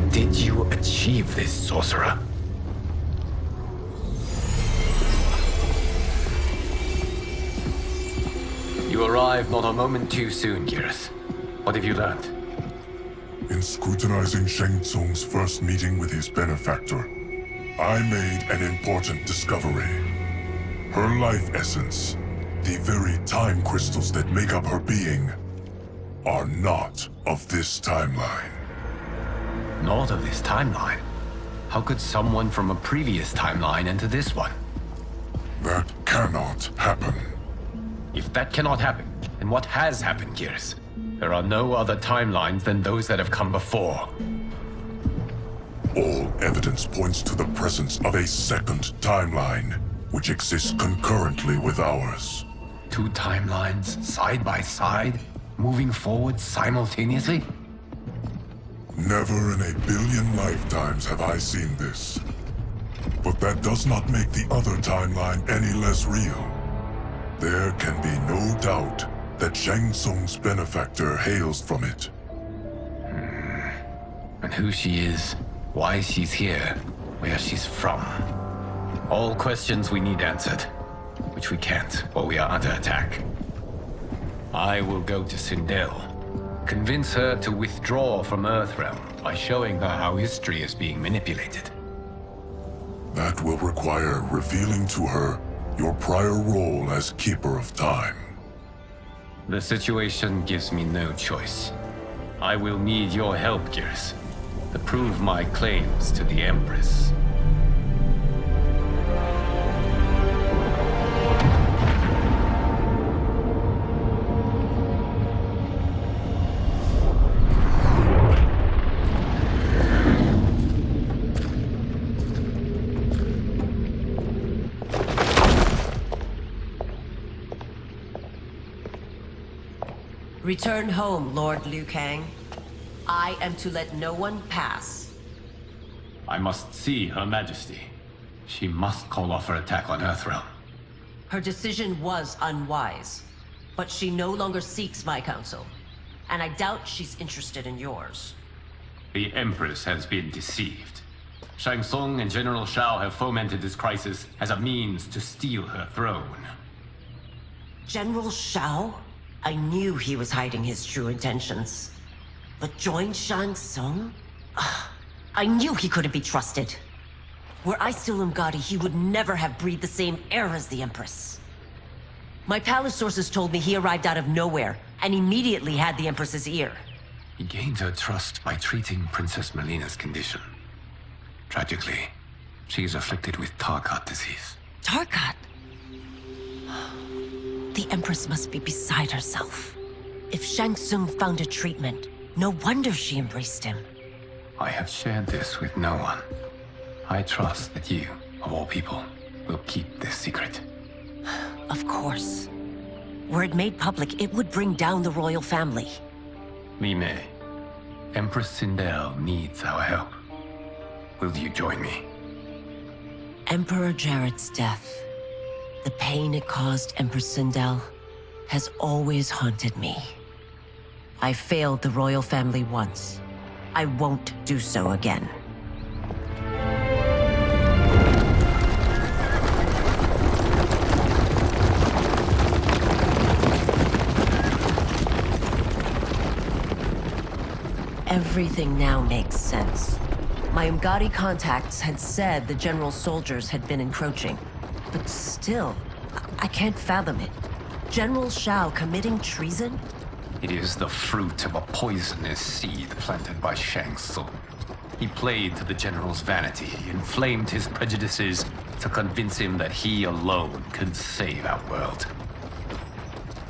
did you achieve this, sorcerer? You arrived not a moment too soon, Geras. What have you learned? In scrutinizing Shang Tsung's first meeting with his benefactor, I made an important discovery. Her life essence, the very time crystals that make up her being, are not of this timeline. Not of this timeline? How could someone from a previous timeline enter this one? That cannot happen. If that cannot happen, then what has happened, Geras? There are no other timelines than those that have come before. All evidence points to the presence of a second timeline, which exists concurrently with ours. Two timelines, side by side, moving forward simultaneously? Never in a billion lifetimes have I seen this. But that does not make the other timeline any less real. There can be no doubt that Shang Tsung's benefactor hails from it. And who she is, why she's here, where she's from. All questions we need answered, which we can't while we are under attack. I will go to Sindel, convince her to withdraw from Earthrealm by showing her how history is being manipulated. That will require revealing to her your prior role as Keeper of Time. The situation gives me no choice. I will need your help, Geras, to prove my claims to the Empress. Return home, Lord Liu Kang. I am to let no one pass. I must see Her Majesty. She must call off her attack on Earthrealm. Her decision was unwise, but she no longer seeks my counsel, and I doubt she's interested in yours. The Empress has been deceived. Shang Tsung and General Shao have fomented this crisis as a means to steal her throne. General Shao? I knew he was hiding his true intentions. But join Shang Tsung? I knew he couldn't be trusted. Were I still Umgadi, he would never have breathed the same air as the Empress. My palace sources told me he arrived out of nowhere, and immediately had the Empress's ear. He gained her trust by treating Princess Mileena's condition. Tragically, she is afflicted with Tarkat disease. Tarkat? The Empress must be beside herself. If Shang Tsung found a treatment, no wonder she embraced him. I have shared this with no one. I trust that you, of all people, will keep this secret. Of course. Were it made public, it would bring down the royal family. LIMEI, Empress Sindel needs our help. Will you join me? Emperor Jared's death, the pain it caused Empress Sindel, has always haunted me. I failed the royal family once. I won't do so again. Everything now makes sense. My Umgadi contacts had said the general's soldiers had been encroaching. But still, I can't fathom it. General Shao committing treason? It is the fruit of a poisonous seed planted by Shang Tsung. He played to the general's vanity, inflamed his prejudices to convince him that he alone could save our world.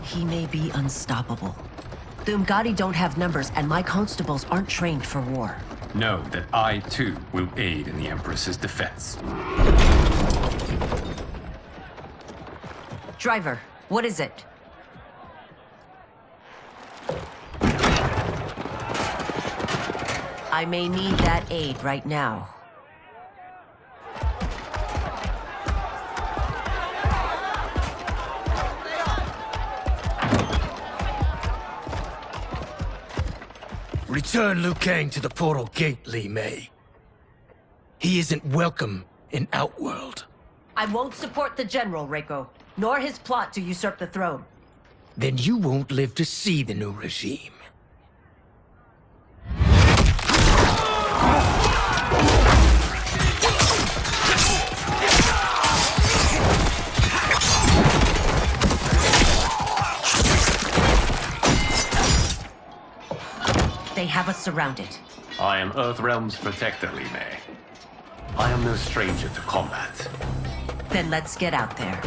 He may be unstoppable. The Umgadi don't have numbers, and my constables aren't trained for war. Know that I, too, will aid in the Empress's defense. Driver, what is it? I may need that aid right now. Return Liu Kang to the portal gate, LIMEI. He isn't welcome in Outworld. I won't support the General, Reiko, nor his plot to usurp the throne. Then you won't live to see the new regime. They have us surrounded. I am Earthrealm's protector, LIMEI. I am no stranger to combat. Then let's get out there.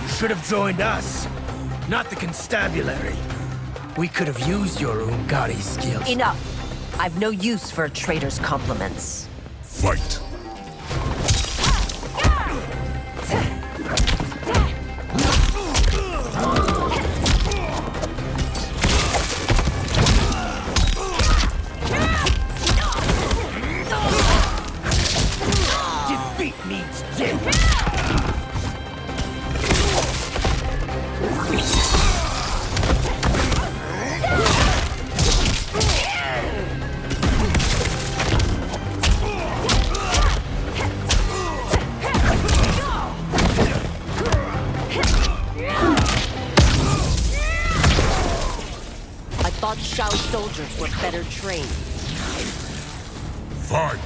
You should have joined us, not the constabulary. We could have used your Ungari skills. Enough! I've no use for a traitor's compliments. Fight! Defeat means death. I thought Shao's soldiers were better trained. Fight!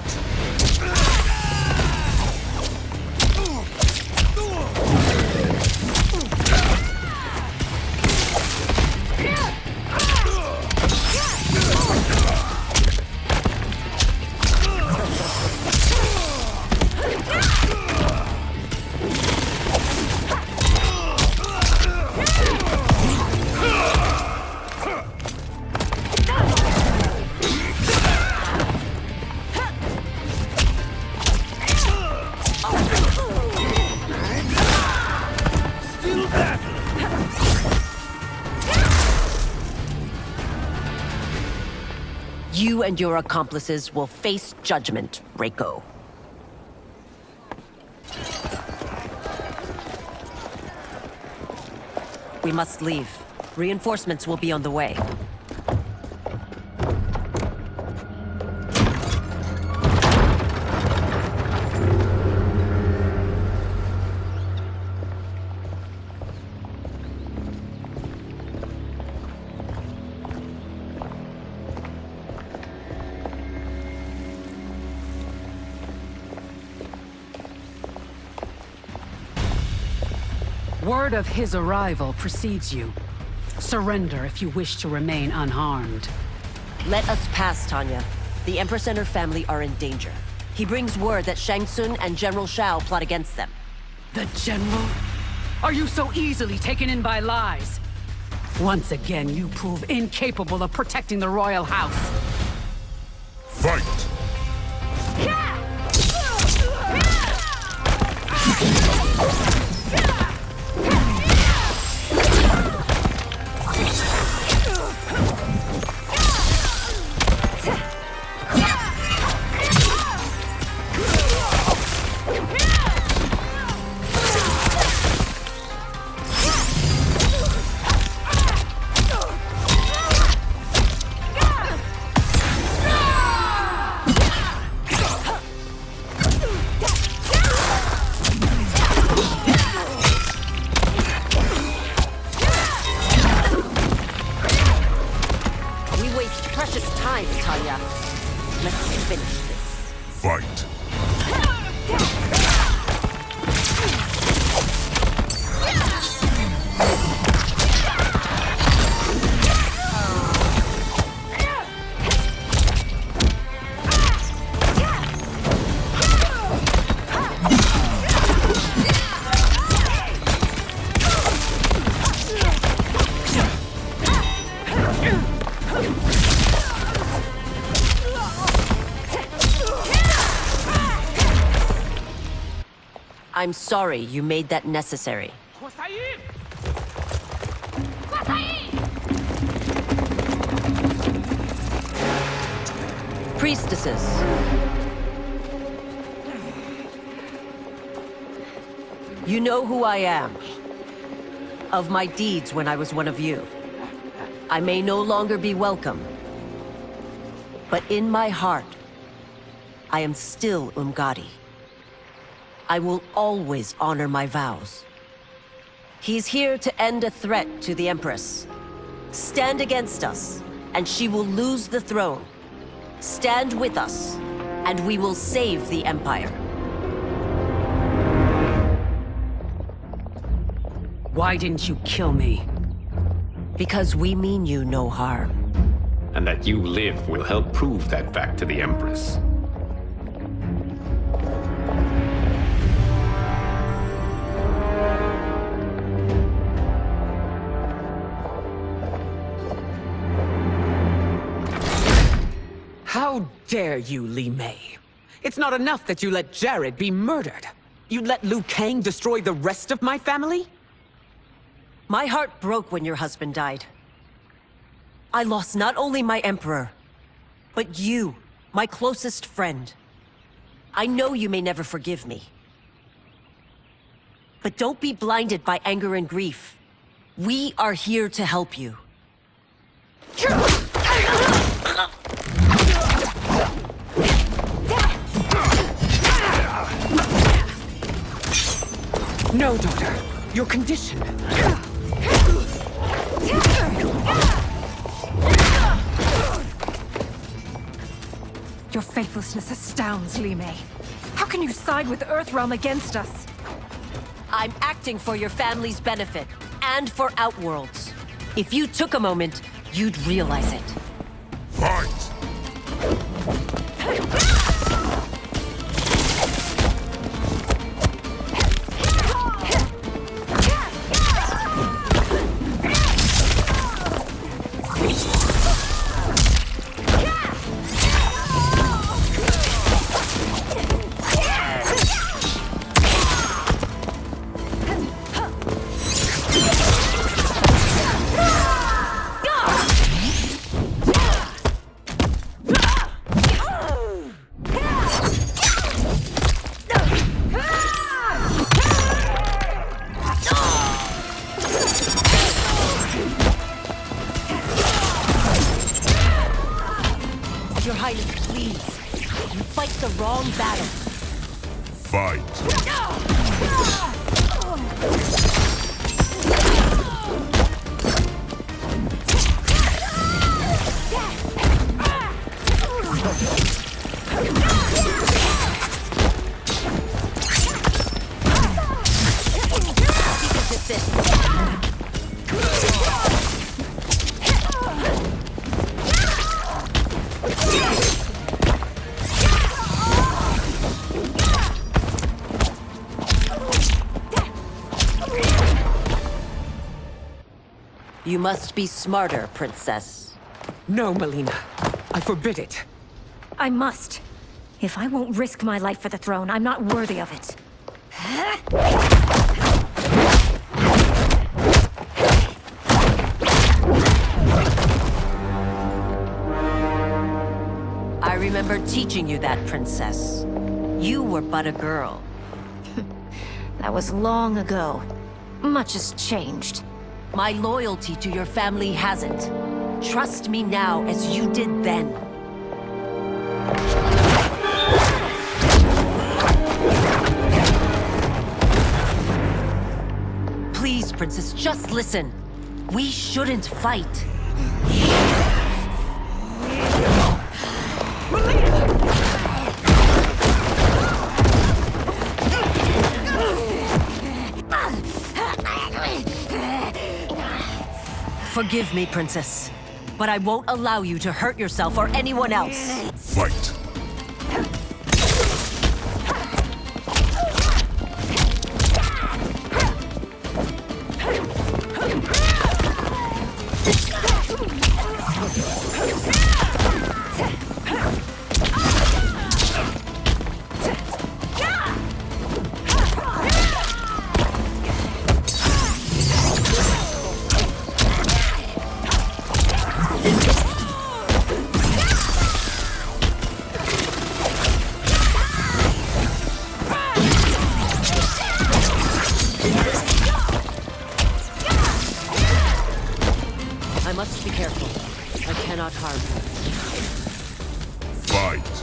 You and your accomplices will face judgment, Reiko. We must leave. Reinforcements will be on the way. Word of his arrival precedes you. Surrender if you wish to remain unharmed. Let us pass, Tanya. The Empress and her family are in danger. He brings word that Shang Tsung and General Shao plot against them. The General? Are you so easily taken in by lies? Once again, you prove incapable of protecting the royal house. Fight! Precious time, Tanya. Let's finish this. Fight! I'm sorry you made that necessary. Priestesses, You know who I am. Of my deeds when I was one of you. I may no longer be welcome. But in my heart, I am still Umgadi. I will always honor my vows. He's here to end a threat to the Empress. Stand against us, and she will lose the throne. Stand with us, and we will save the Empire. Why didn't you kill me? Because we mean you no harm. And that you live will help prove that fact to the Empress. How dare you, LIMEI? It's not enough that you let Jared be murdered. You'd let Liu Kang destroy the rest of my family? My heart broke when your husband died. I lost not only my Emperor, but you, my closest friend. I know you may never forgive me. But don't be blinded by anger and grief. We are here to help you. No, daughter. Your condition. Your faithlessness astounds, LIMEI. How can you side with Earthrealm against us? I'm acting for your family's benefit, and for Outworlds. If you took a moment, you'd realize it. Fight! Your Highness, please. You fight the wrong battle. Fight! You must be smarter, Princess. No, MILEENA. I forbid it. I must. If I won't risk my life for the throne, I'm not worthy of it. I remember teaching you that, Princess. You were but a girl. That was long ago. Much has changed. My loyalty to your family hasn't. Trust me now as you did then. Please, Princess, just listen. We shouldn't fight. Forgive me, Princess, but I won't allow you to hurt yourself or anyone else. Fight! cannot harm her. Fight!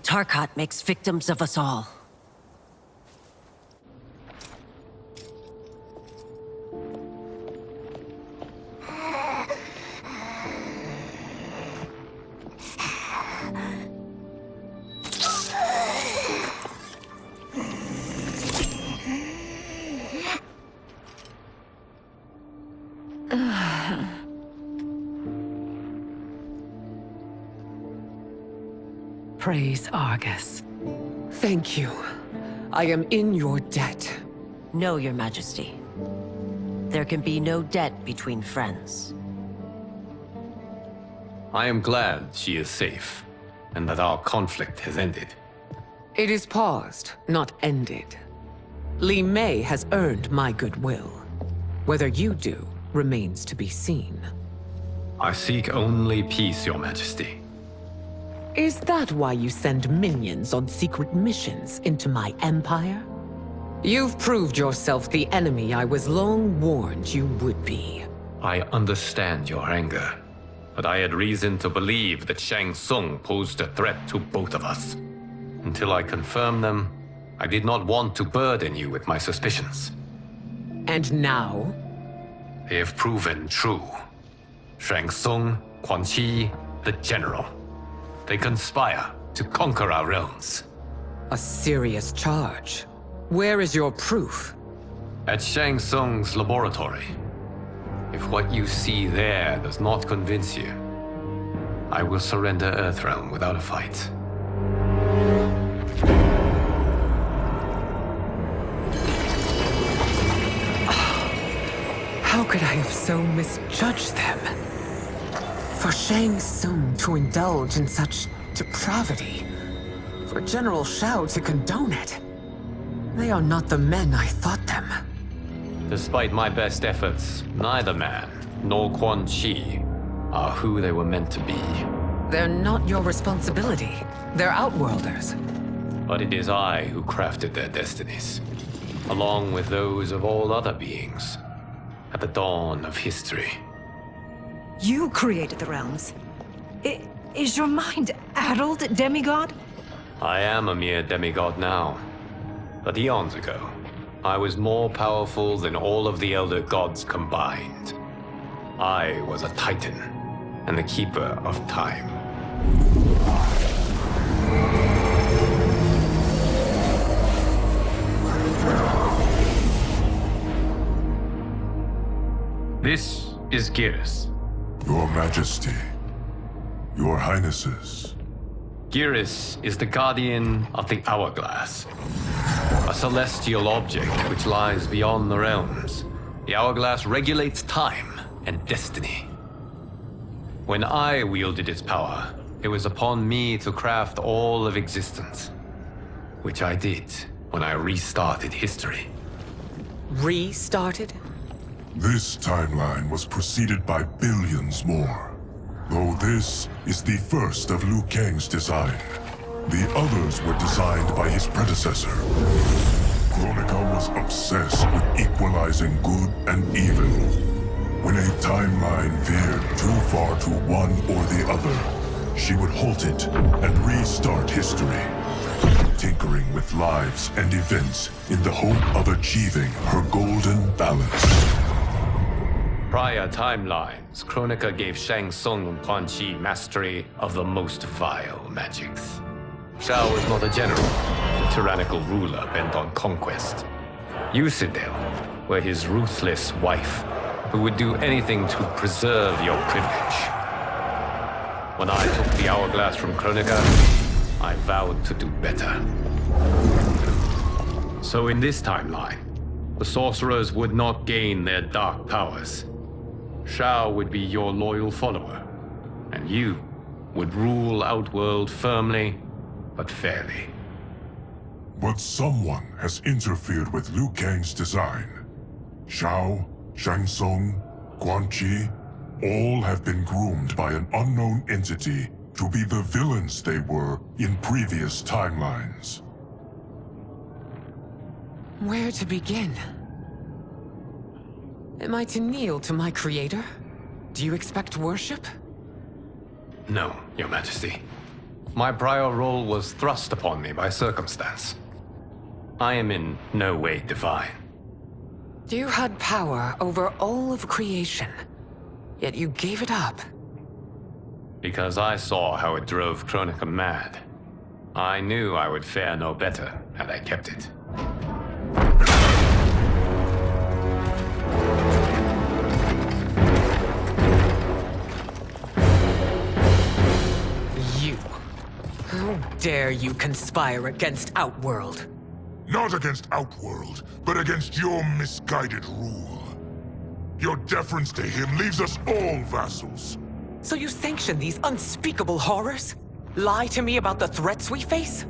Tarkat makes victims of us all. Praise Argus. Thank you. I am in your debt. No, Your Majesty. There can be no debt between friends. I am glad she is safe, and that our conflict has ended. It is paused, not ended. LIMEI has earned my goodwill. Whether you do remains to be seen. I seek only peace, Your Majesty. Is that why you send minions on secret missions into my empire? You've proved yourself the enemy I was long warned you would be. I understand your anger, but I had reason to believe that Shang Tsung posed a threat to both of us. Until I confirmed them, I did not want to burden you with my suspicions. And now? They have proven true. Shang Tsung, Quan Chi, the General. They conspire to conquer our realms. A serious charge. Where is your proof? At Shang Tsung's laboratory. If what you see there does not convince you, I will surrender Earthrealm without a fight. How could I have so misjudged them? For Shang Tsung to indulge in such depravity, for General Shao to condone it, they are not the men I thought them. Despite my best efforts, neither man nor Quan Chi are who they were meant to be. They're not your responsibility. They're outworlders. But it is I who crafted their destinies, along with those of all other beings, at the dawn of history. You created the realms. Is your mind addled, demigod? I am a mere demigod now. But eons ago, I was more powerful than all of the Elder Gods combined. I was a Titan, and the Keeper of Time. This is Geras. Your Majesty, Your Highnesses. Geras is the guardian of the Hourglass, a celestial object which lies beyond the realms. The Hourglass regulates time and destiny. When I wielded its power, it was upon me to craft all of existence, which I did when I restarted history. Restarted? This timeline was preceded by billions more. Though this is the first of Liu Kang's design. The others were designed by his predecessor. Kronika was obsessed with equalizing good and evil. When a timeline veered too far to one or the other, she would halt it and restart history, tinkering with lives and events in the hope of achieving her golden balance. Prior timelines, Kronika gave Shang Tsung and Quan Chi mastery of the most vile magics. Shao was not a general, a tyrannical ruler bent on conquest. You, SINDEL, were his ruthless wife, who would do anything to preserve your privilege. When I took the hourglass from Kronika, I vowed to do better. So in this timeline, the sorcerers would not gain their dark powers. Shao would be your loyal follower, and you would rule Outworld firmly, but fairly. But someone has interfered with Liu Kang's design. Shao, Shang Tsung, Quan Chi, all have been groomed by an unknown entity to be the villains they were in previous timelines. Where to begin? Am I to kneel to my creator? Do you expect worship? No, Your Majesty. My prior role was thrust upon me by circumstance. I am in no way divine. You had power over all of creation, yet you gave it up. Because I saw how it drove Kronika mad. I knew I would fare no better had I kept it. You. How dare you conspire against Outworld? Not against Outworld, but against your misguided rule. Your deference to him leaves us all vassals. So you sanction these unspeakable horrors? Lie to me about the threats we face?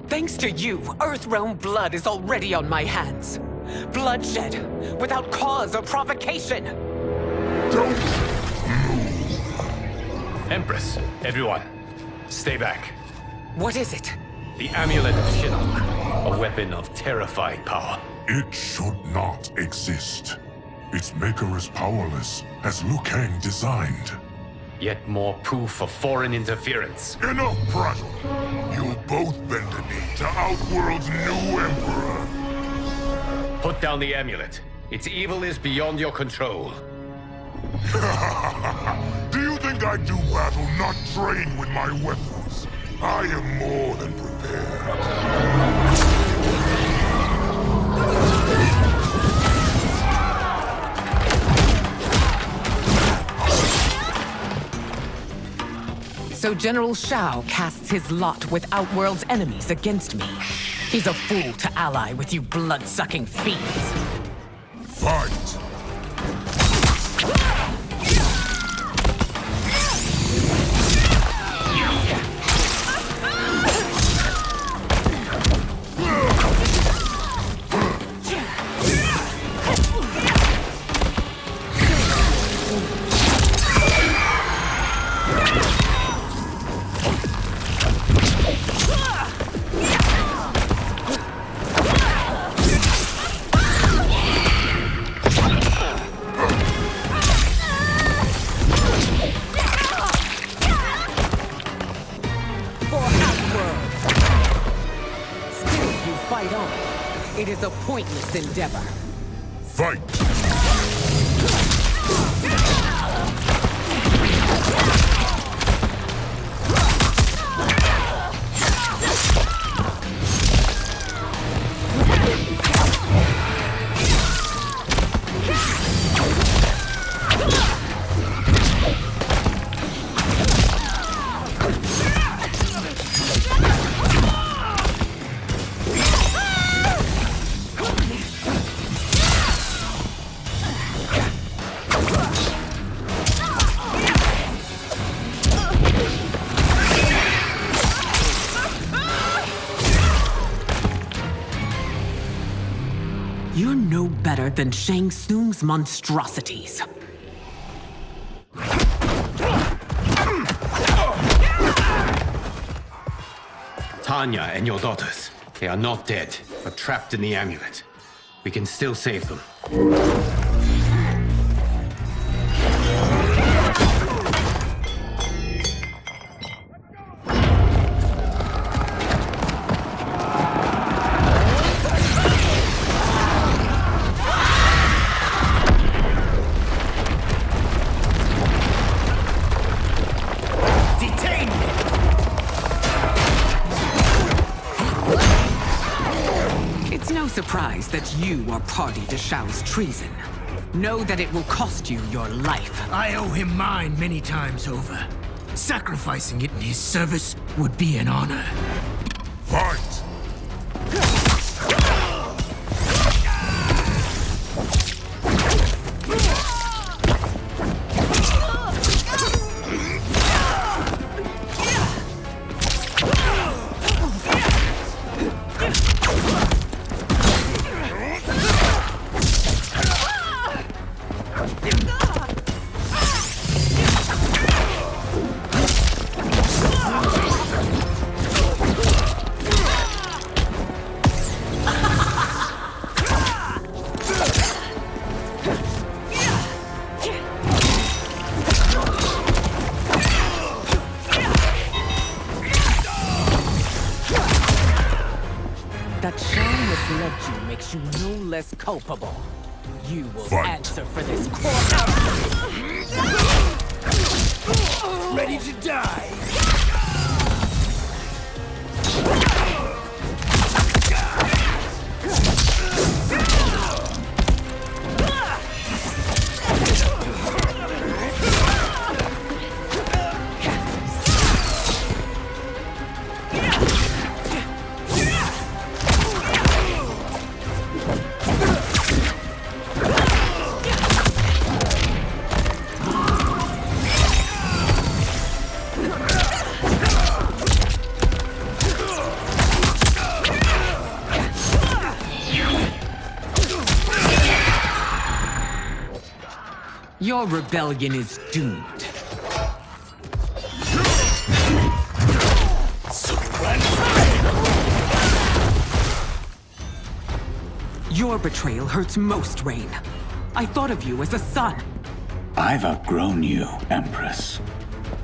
Thanks to you, Earthrealm blood is already on my hands. Bloodshed, without cause or provocation. Don't move. Empress, everyone, stay back. What is it? The Amulet of Shinnok, a weapon of terrifying power. It should not exist. Its maker is powerless, as Liu Kang designed. Yet more proof of foreign interference. Enough prattle! You'll both bend a knee to Outworld's new emperor. Put down the amulet. Its evil is beyond your control. Do you think I do battle not trained with my weapons? I am more than prepared. So General Shao casts his lot with Outworld's enemies against me. He's a fool to ally with you blood-sucking fiends. Fight! It is a pointless endeavor. Fight! You're no better than Shang Tsung's monstrosities. Tanya and your daughters. They are not dead, but trapped in the amulet. We can still save them. It's no surprise that you are party to Shao's treason. Know that it will cost you your life. I owe him mine many times over. Sacrificing it in his service would be an honor. Fight! That Shang misled you makes you no less culpable. You will Fight. answer for this courthouse. Ready to die! Your rebellion is doomed. Your betrayal hurts most, Rain. I thought of you as a son. I've outgrown you, Empress.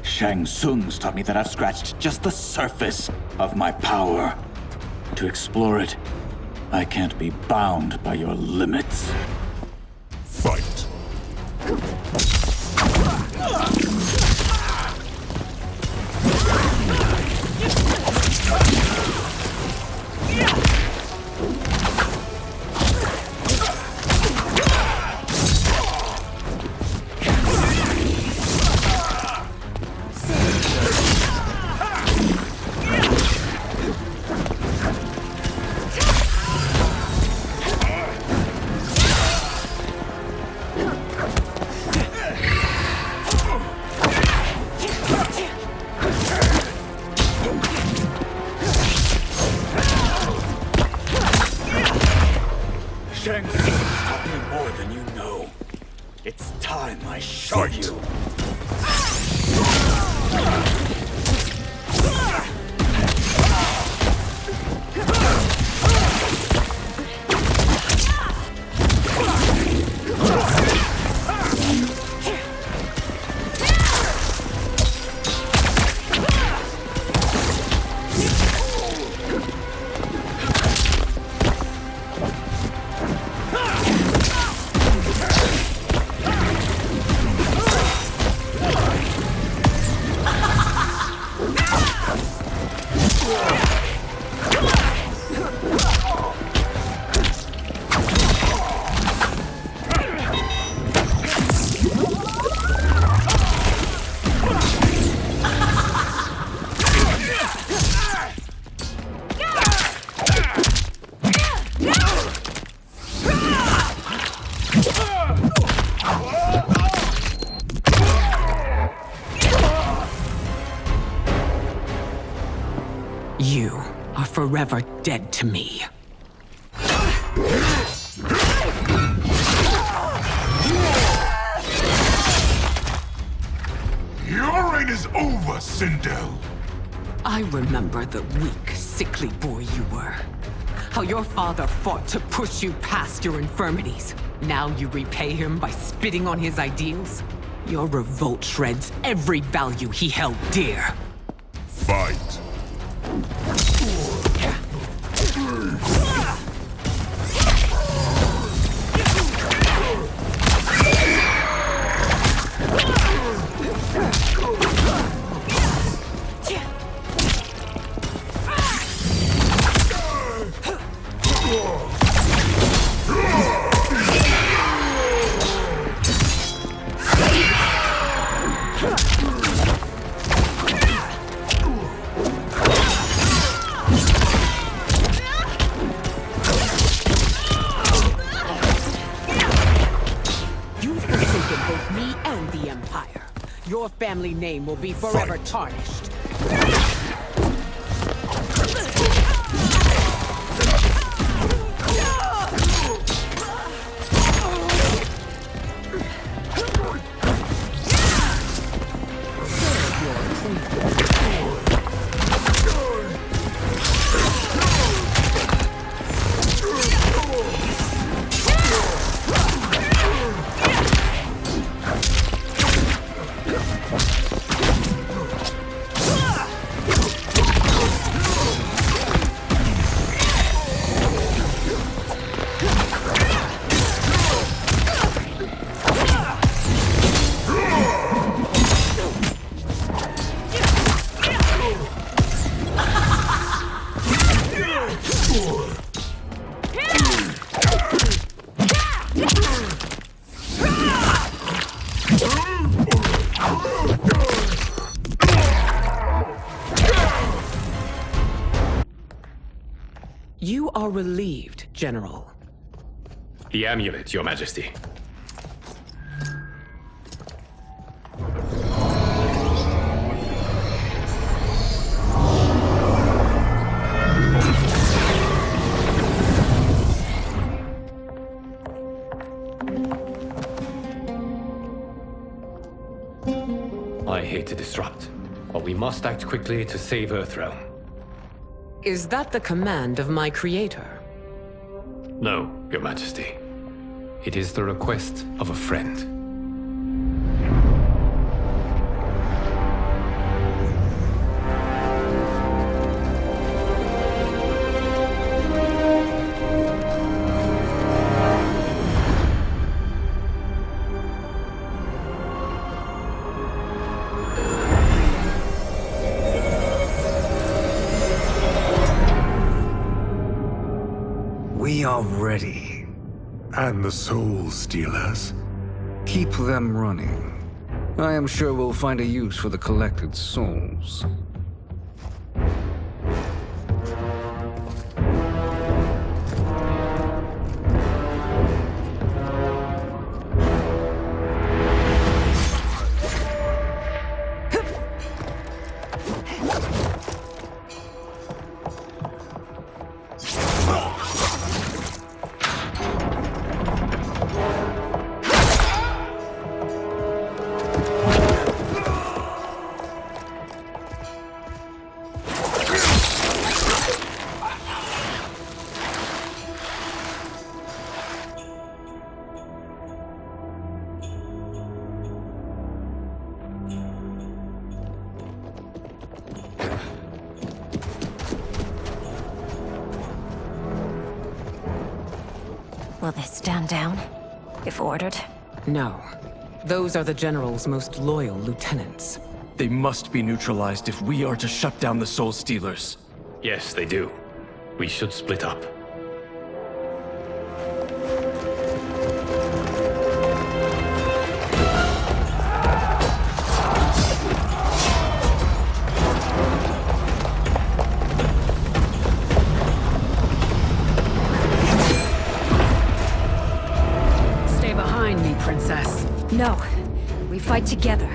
Shang Tsung's taught me that I've scratched just the surface of my power. To explore it, I can't be bound by your limits. Fight! Shang Tsung taught me more than you know. It's time I show Fight. you. You are forever dead to me. Your reign is over, Sindel! I remember the weak, sickly boy you were. How your father fought to push you past your infirmities. Now you repay him by spitting on his ideals? Your revolt shreds every value he held dear. Fight! Your family name will be forever tarnished. You are relieved, General. The amulet, Your Majesty. I hate to disrupt, but we must act quickly to save Earthrealm. Is that the command of my creator? No, Your Majesty. It is the request of a friend. We are ready. And the Soul Stealers? Keep them running. I am sure we'll find a use for the collected souls. Will they stand down, if ordered? No. Those are the General's most loyal lieutenants. They must be neutralized if we are to shut down the Soul Stealers. Yes, they do. We should split up. Stay behind me, Princess. No. We fight together.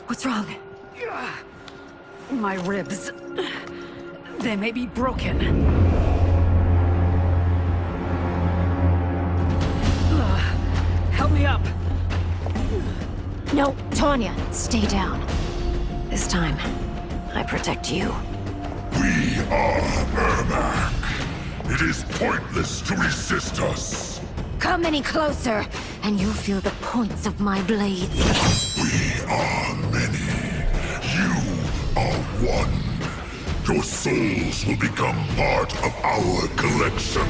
What's wrong? My ribs. They may be broken. Help me up. No, Tanya, stay down. This time, I protect you. We are Ermac. It is pointless to resist us. Come any closer, and you'll feel the points of my blades. We are many. You are one. Your souls will become part of our collection.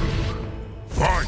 Fight!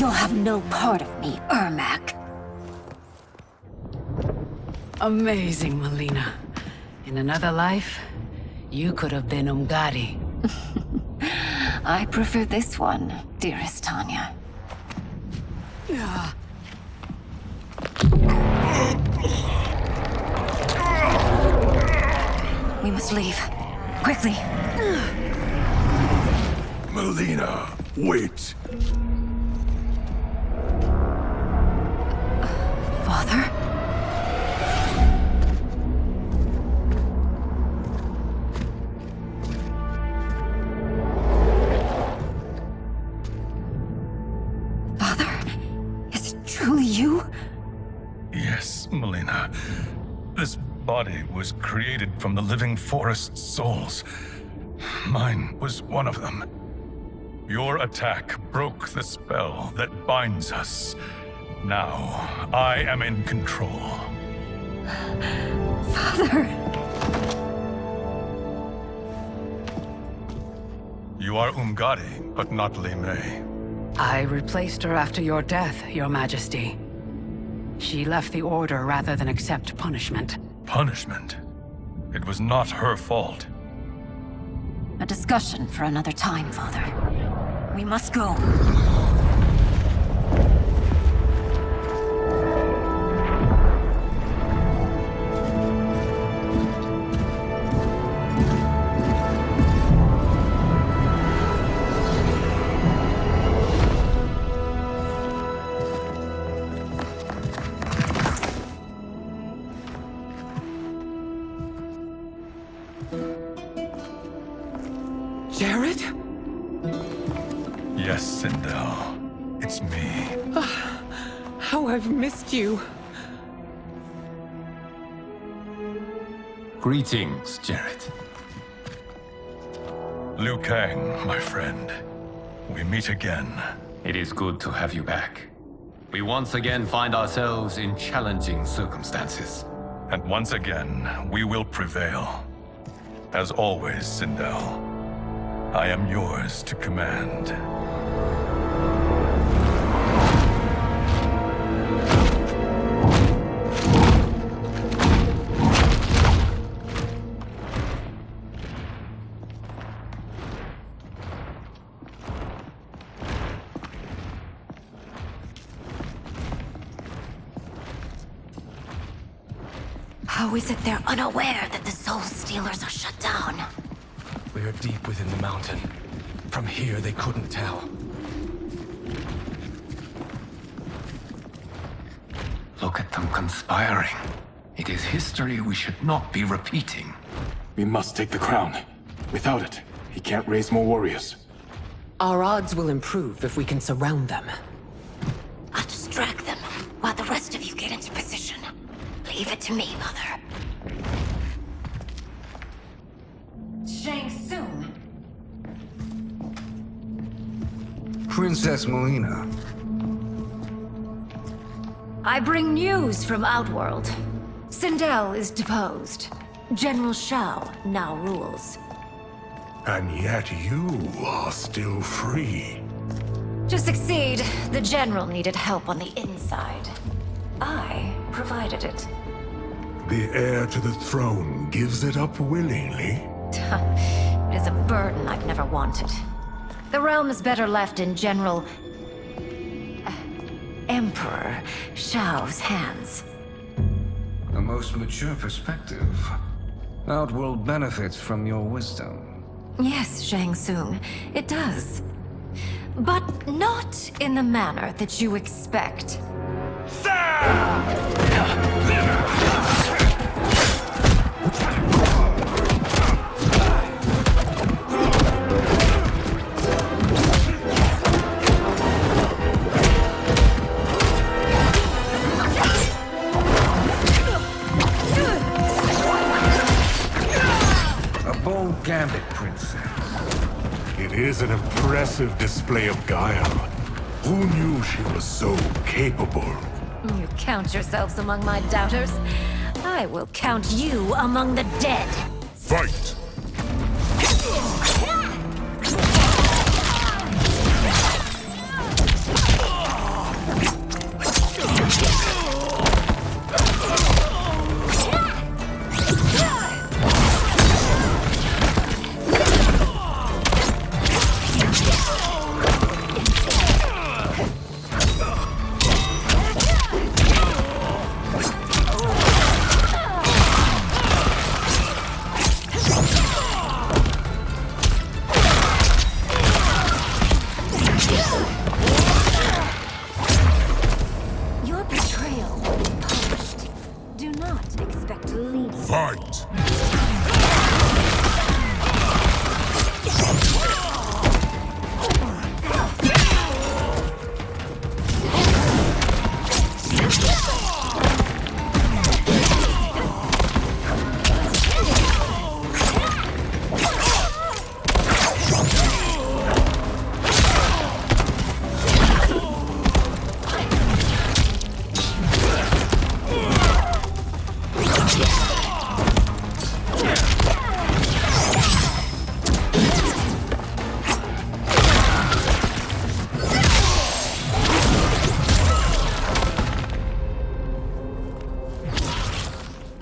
You'll have no part of me, Ermac. Amazing, Mileena. In another life, you could have been Umgadi. I prefer this one, dearest Tanya. We must leave. Quickly. Mileena, wait. Father? Father? Is it truly you? Yes, Mileena. This body was created from the living forest's souls. Mine was one of them. Your attack broke the spell that binds us. Now, I am in control. Father! You are Umgadi, but not LIMEI. I replaced her after your death, Your Majesty. She left the Order rather than accept punishment. Punishment? It was not her fault. A discussion for another time, Father. We must go. Jared? Yes, Sindel. It's me. How I've missed you. Greetings, Jared. Liu Kang, my friend. We meet again. It is good to have you back. We once again find ourselves in challenging circumstances. And once again, we will prevail. As always, Sindel, I am yours to command. How is it they're unaware that the Soul Stealers are shut down? We are deep within the mountain. From here, they couldn't tell. Look at them conspiring. It is history we should not be repeating. We must take the crown. Without it, he can't raise more warriors. Our odds will improve if we can surround them. I'll distract them while the rest of you get into position. Leave it to me, Mother. Shang Tsung. Princess Mileena. I bring news from Outworld. Sindel is deposed. General Shao now rules. And yet you are still free. To succeed, the General needed help on the inside. I provided it. The heir to the throne gives it up willingly. It is a burden I've never wanted. The realm is better left in General... Emperor Shao's hands. A most mature perspective. Outworld benefits from your wisdom. Yes, Shang Tsung, it does. But not in the manner that you expect. A bold gambit, Princess. It is an impressive display of guile. Who knew she was so capable? You count yourselves among my doubters. I will count you among the dead. Fight!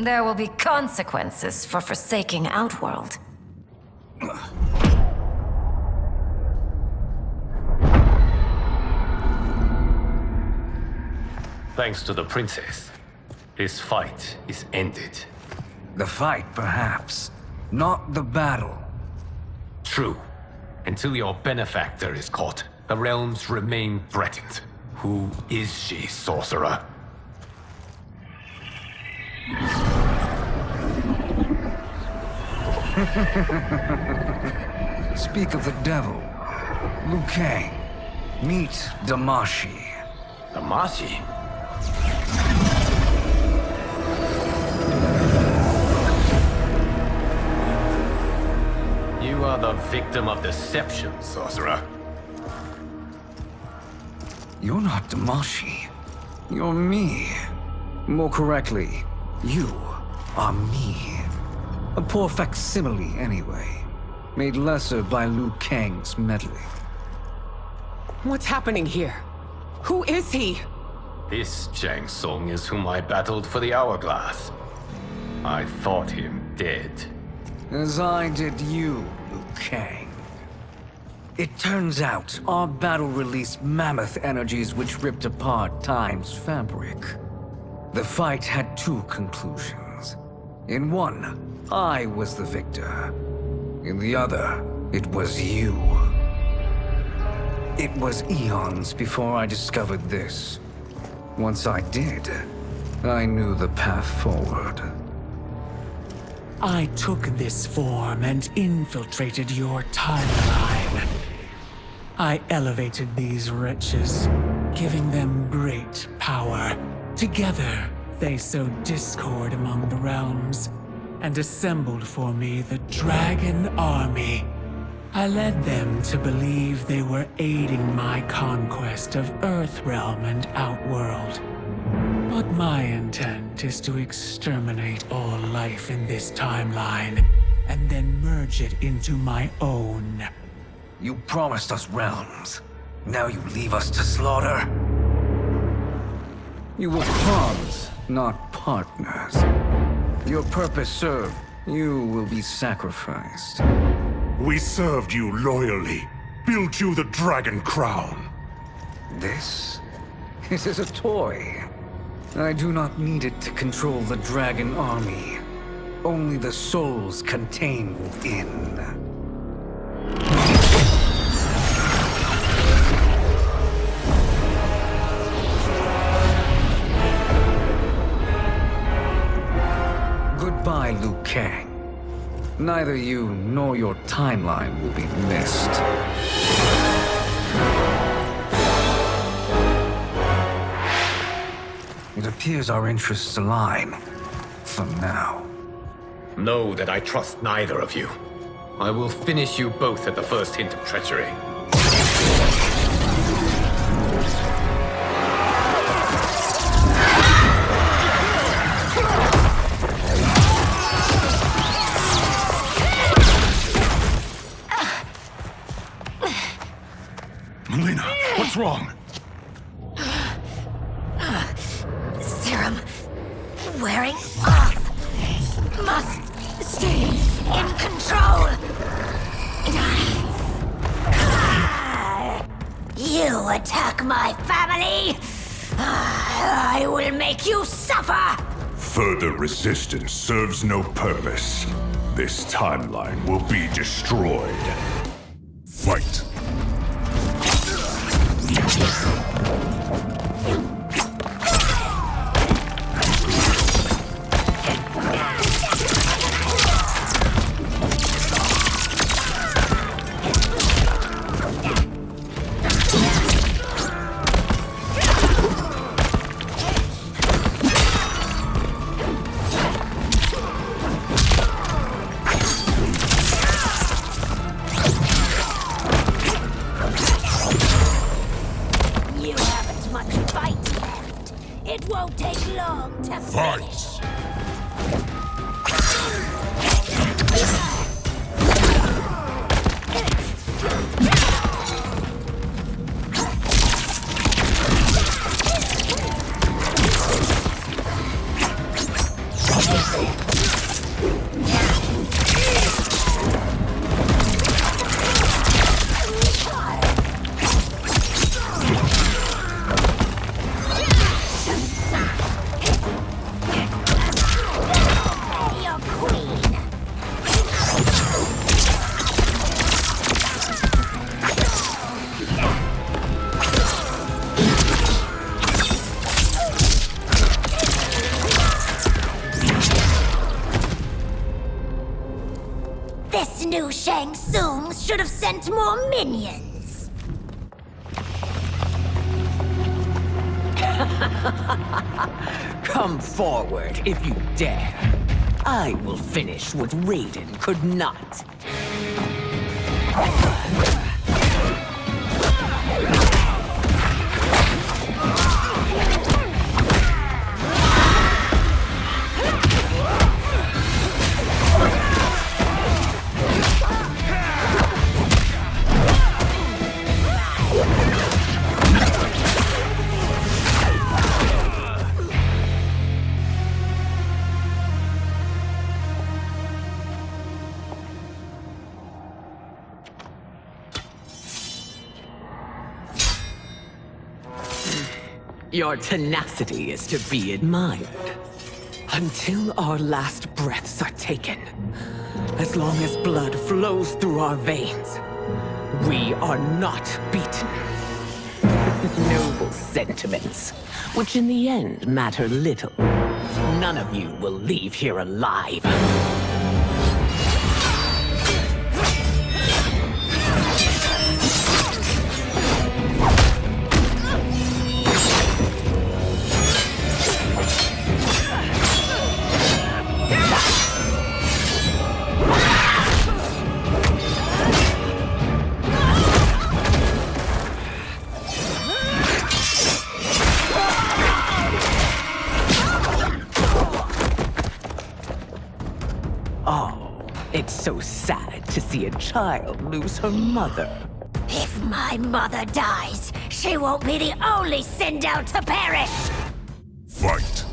There will be consequences for forsaking Outworld. Thanks to the princess, this fight is ended. The fight, perhaps. Not the battle. True. Until your benefactor is caught, the realms remain threatened. Who is she, sorcerer? Speak of the devil. Liu Kang. Meet Damashi. Damashi? You are the victim of deception, sorcerer. You're not Damashi. You're me. More correctly, you are me. A poor facsimile, anyway. Made lesser by Liu Kang's meddling. What's happening here? Who is he? This Shang Tsung is whom I battled for the Hourglass. I thought him dead. As I did you, Liu Kang. It turns out our battle released mammoth energies which ripped apart time's fabric. The fight had two conclusions. In one, I was the victor. In the other, it was you. It was eons before I discovered this. Once I did, I knew the path forward. I took this form and infiltrated your timeline. I elevated these wretches, giving them great power. Together, they sowed discord among the realms and assembled for me the Dragon Army. I led them to believe they were aiding my conquest of Earthrealm and Outworld. But my intent is to exterminate all life in this timeline, and then merge it into my own. You promised us realms. Now you leave us to slaughter? You were pawns, not partners. Your purpose served, you will be sacrificed. We served you loyally, built you the Dragon Crown. This is a toy. I do not need it to control the Dragon Army. Only the souls contained within. Goodbye, Liu Kang. Neither you nor your timeline will be missed. It appears our interests align. For now. Know that I trust neither of you. I will finish you both at the first hint of treachery. Mileena, what's wrong? Serum wearing off. Must stay in control. You attack my family, I will make you suffer. Further resistance serves no purpose. This timeline will be destroyed. Fight. should have sent more minions. Come forward if you dare. I will finish what Raiden could not. Your tenacity is to be admired. Until our last breaths are taken, as long as blood flows through our veins, we are not beaten. Noble sentiments, which in the end matter little. None of you will leave here alive. It's so sad to see a child lose her mother. If my mother dies, she won't be the only Sindel to perish! Fight!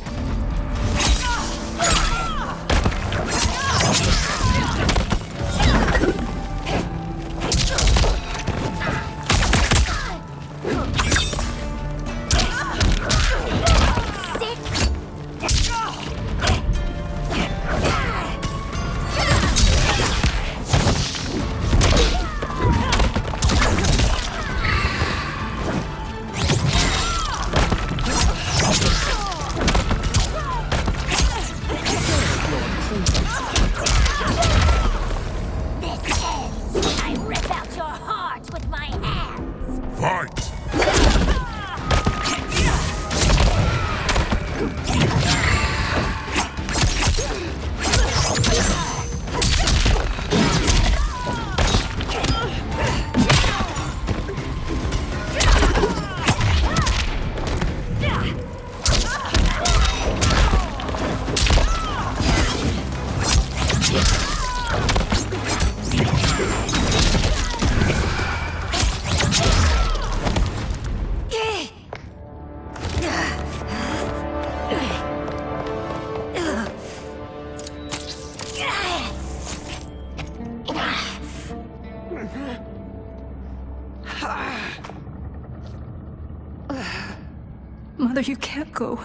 Mother, you can't go.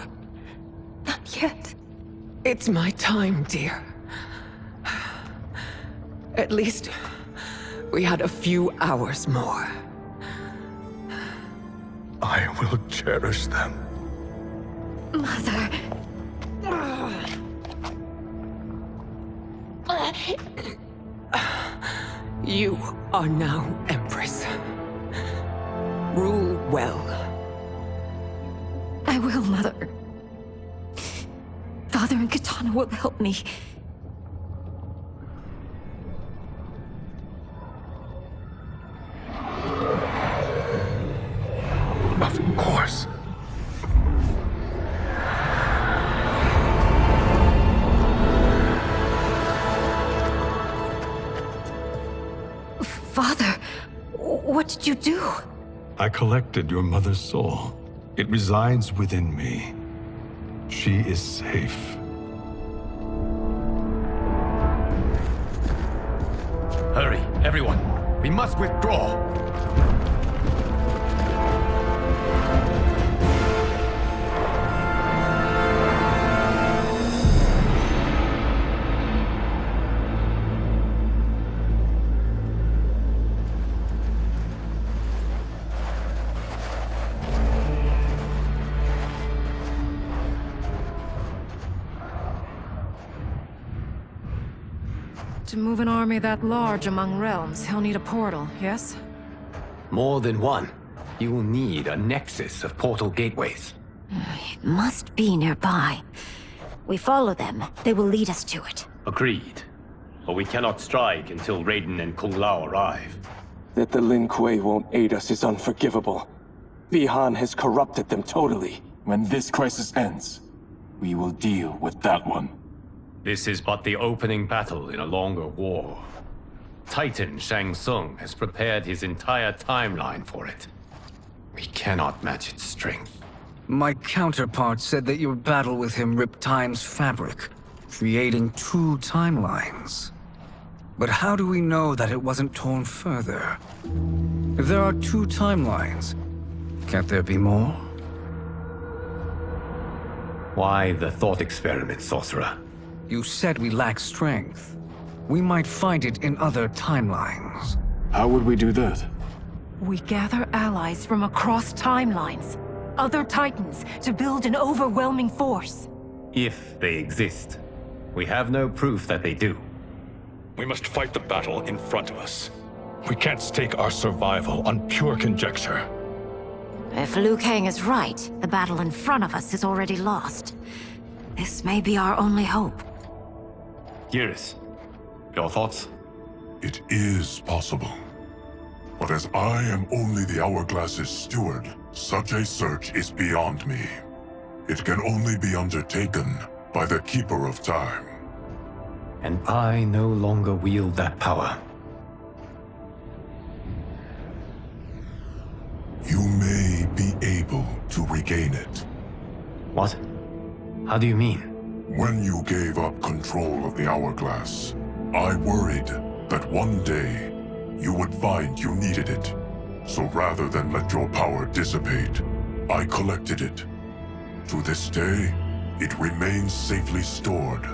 Not yet. It's my time, dear. At least, we had a few hours more. I will cherish them. Mother. You are now Empress. Rule well. I will, Mother. Father and Katana will help me. Of course. Father, what did you do? I collected your mother's soul. It resides within me. She is safe. Hurry, everyone. We must withdraw. To move an army that large among realms, he'll need a portal, yes? More than one. You will need a nexus of portal gateways. It must be nearby. We follow them, they will lead us to it. Agreed. But we cannot strike until Raiden and Kung Lao arrive. That the Lin Kuei won't aid us is unforgivable. Bihan has corrupted them totally. When this crisis ends, we will deal with that one. This is but the opening battle in a longer war. Titan Shang Tsung has prepared his entire timeline for it. We cannot match its strength. My counterpart said that your battle with him ripped time's fabric, creating 2 timelines. But how do we know that it wasn't torn further? If there are 2 timelines, can't there be more? Why the thought experiment, Sorcerer? You said we lack strength. We might find it in other timelines. How would we do that? We gather allies from across timelines, other titans, to build an overwhelming force. If they exist. We have no proof that they do. We must fight the battle in front of us. We can't stake our survival on pure conjecture. If Liu Kang is right, the battle in front of us is already lost. This may be our only hope. Geras, your thoughts? It is possible. But as I am only the Hourglass's steward, such a search is beyond me. It can only be undertaken by the Keeper of Time. And I no longer wield that power. You may be able to regain it. What? How do you mean? When you gave up control of the Hourglass, I worried that one day you would find you needed it. So rather than let your power dissipate, I collected it. To this day, it remains safely stored.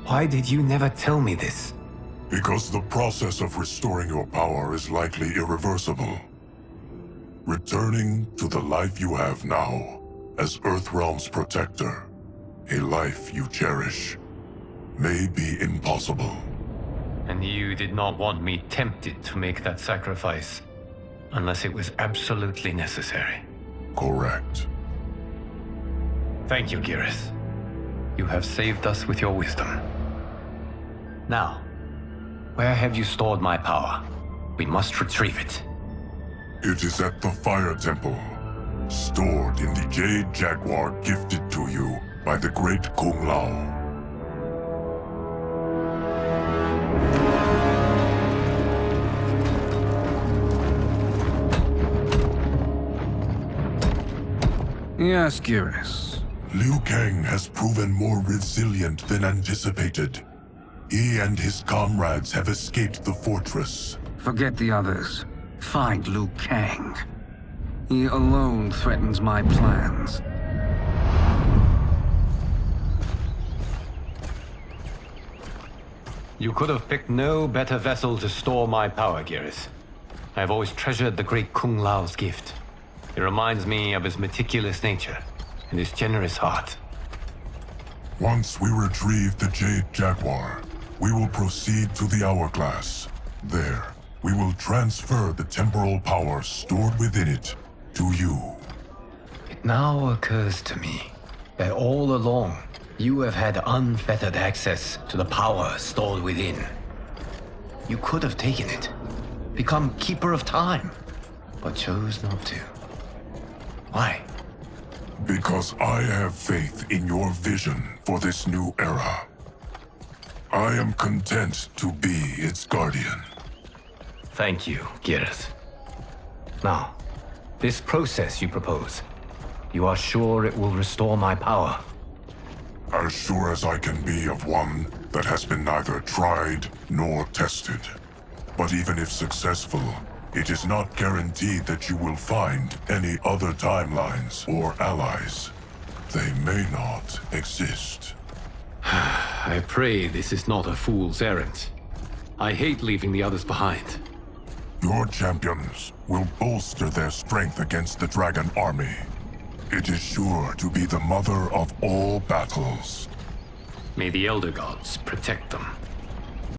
Why did you never tell me this? Because the process of restoring your power is likely irreversible. Returning to the life you have now, as Earthrealm's protector, a life you cherish, may be impossible. And you did not want me tempted to make that sacrifice, unless it was absolutely necessary. Correct. Thank you, Geras. You have saved us with your wisdom. Now, where have you stored my power? We must retrieve it. It is at the Fire Temple, stored in the Jade Jaguar gifted to you by the great Kung Lao. Yes, Geras. Liu Kang has proven more resilient than anticipated. He and his comrades have escaped the fortress. Forget the others. Find Liu Kang. He alone threatens my plans. You could have picked no better vessel to store my power, Geras. I have always treasured the great Kung Lao's gift. It reminds me of his meticulous nature and his generous heart. Once we retrieve the Jade Jaguar, we will proceed to the Hourglass. There, we will transfer the temporal power stored within it to you. It now occurs to me that all along, you have had unfettered access to the power stored within. You could have taken it, become Keeper of Time, but chose not to. Why? Because I have faith in your vision for this new era. I am content to be its guardian. Thank you, Geras. Now, this process you propose, you are sure it will restore my power? As sure as I can be of one that has been neither tried nor tested. But even if successful, it is not guaranteed that you will find any other timelines or allies. They may not exist. I pray this is not a fool's errand. I hate leaving the others behind. Your champions will bolster their strength against the Dragon Army. It is sure to be the mother of all battles. May the Elder Gods protect them.